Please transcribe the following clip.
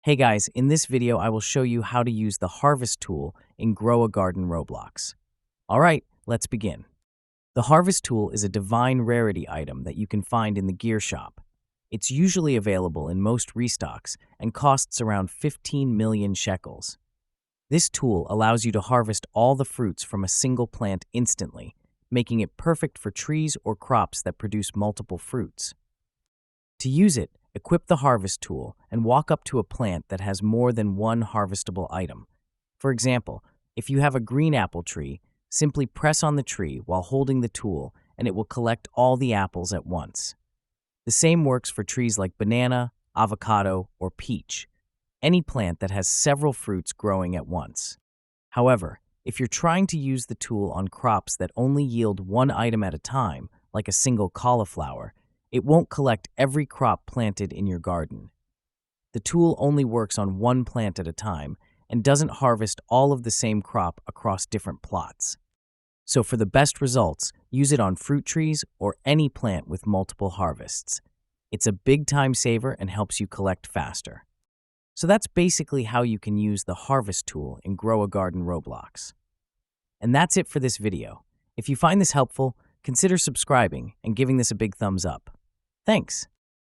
Hey guys, in this video I will show you how to use the Harvest tool in Grow a Garden Roblox. Alright, let's begin. The Harvest tool is a divine rarity item that you can find in the gear shop. It's usually available in most restocks and costs around 15 million shekels. This tool allows you to harvest all the fruits from a single plant instantly, making it perfect for trees or crops that produce multiple fruits. To use it, equip the Harvest tool and walk up to a plant that has more than one harvestable item. For example, if you have a green apple tree, simply press on the tree while holding the tool and it will collect all the apples at once. The same works for trees like banana, avocado, or peach, any plant that has several fruits growing at once. However, if you're trying to use the tool on crops that only yield one item at a time, like a single cauliflower, it won't collect every crop planted in your garden. The tool only works on one plant at a time and doesn't harvest all of the same crop across different plots. So for the best results, use it on fruit trees or any plant with multiple harvests. It's a big time saver and helps you collect faster. So that's basically how you can use the Harvest tool in Grow a Garden Roblox. And that's it for this video. If you find this helpful, consider subscribing and giving this a big thumbs up. Thanks.